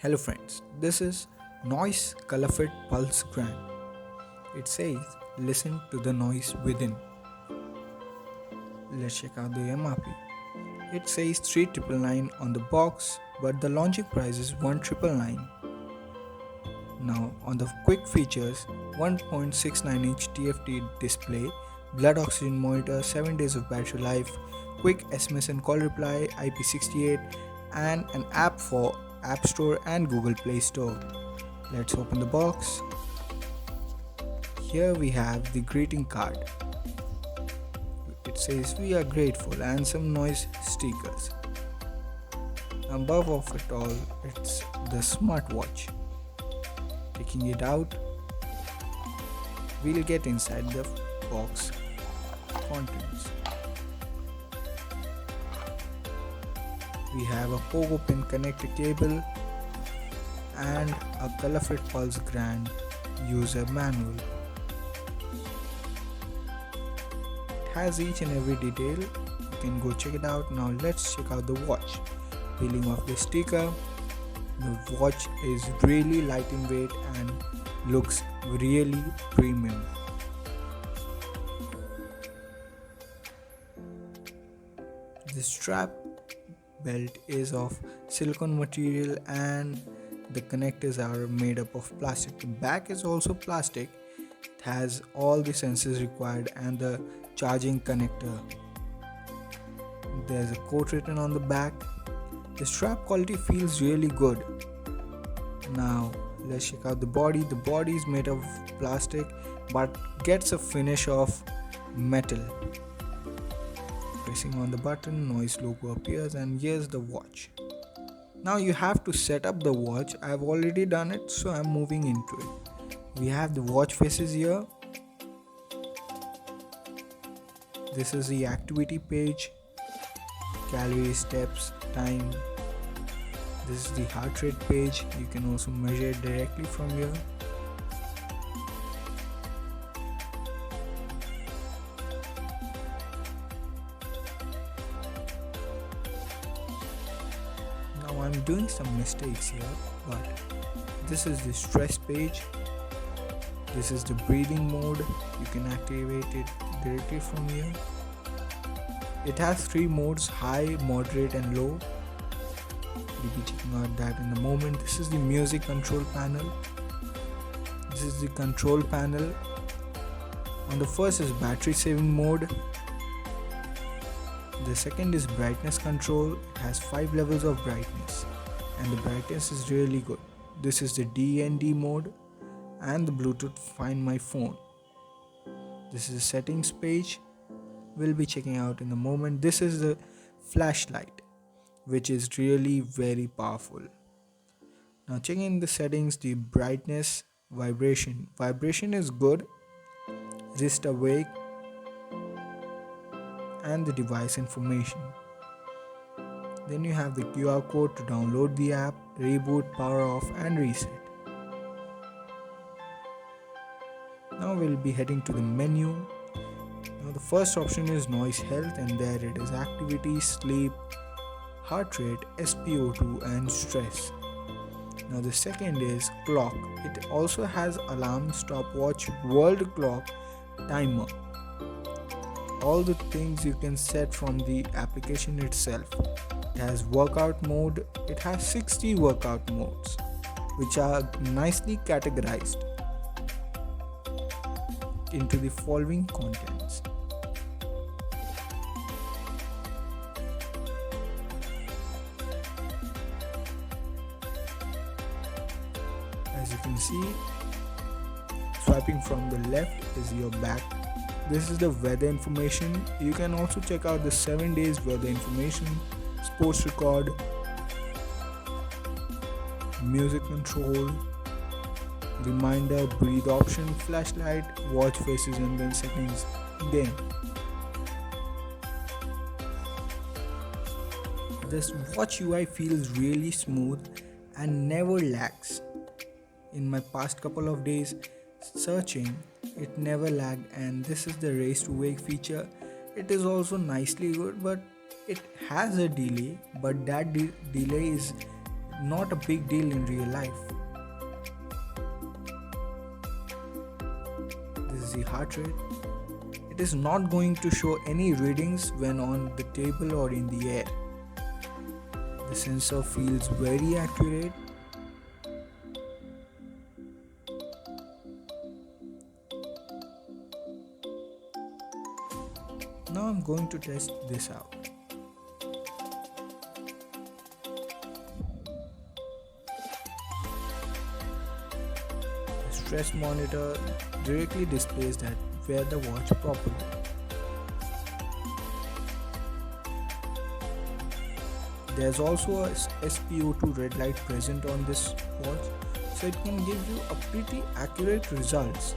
Hello friends, this is Noise Colorfit Pulse Grand. It says listen to the noise within. Let's check out the MRP. It says 3999 on the box, but the launching price is 1999. Now on the quick features, 1.69 inch TFT display, blood oxygen monitor, 7 days of battery life, quick SMS and call reply, IP68, and an app for App Store and Google Play Store. Let's open the box. Here we have the greeting card. It says we are grateful and some noise stickers. Above of it all, it's the smartwatch. Taking it out, we'll get inside the box contents. We have a Pogo pin connector cable and a Colorfit Pulse Grand user manual. It has each and every detail. You can go check it out. Now let's check out the watch. Peeling off the sticker, the watch is really light in weight and looks really premium. The strap belt is of silicone material and the connectors are made up of plastic. The back is also plastic. It has all the sensors required and the charging connector. There's a quote written on the back. The strap quality feels really good. Now let's check out the body. The body is made of plastic but gets a finish of metal. Pressing on the button, noise logo appears and here's the watch. Now you have to set up the watch. I've already done it, so I'm moving into it. We have the watch faces here. This is the activity page, calories, steps, time. This is the heart rate page. You can also measure it directly from here. Now I'm doing some mistakes here, but this is the stress page. This is the breathing mode. You can activate it directly from here. It has 3 modes: high, moderate and low. We'll be checking out that in a moment. This is the music control panel. This is the control panel. On the first is battery saving mode. The second is brightness control. It has 5 levels of brightness and the brightness is really good. This is the DND mode and the Bluetooth Find My Phone. This is the settings page. We'll be checking out in a moment. This is the flashlight, which is really very powerful. Now checking the settings, the brightness, vibration. Vibration is good. Wrist awake and the device information. Then you have the QR code to download the app, reboot, power off and reset. Now we'll be heading to the menu. Now the first option is noise health and there it is: activity, sleep, heart rate, SpO2 and stress. Now the second is clock. It also has alarm, stopwatch, world clock, timer. All the things you can set from the application itself. It has workout mode. It has 60 workout modes which are nicely categorized into the following contents. As you can see, swiping from the left is your back. This is the weather information. You can also check out the 7 days weather information, sports record, music control, reminder, breathe option, flashlight, watch faces and then settings again. This watch UI feels really smooth and never lags. In my past couple of days searching, it never lagged, and this is the race to wake feature. It is also nicely good, but it has a delay, but that delay is not a big deal in real life. This is the heart rate. It is not going to show any readings when on the table or in the air. The sensor feels very accurate. Now I'm going to test this out. The stress monitor directly displays that wear the watch properly. There's also a SpO2 red light present on this watch, so it can give you a pretty accurate results.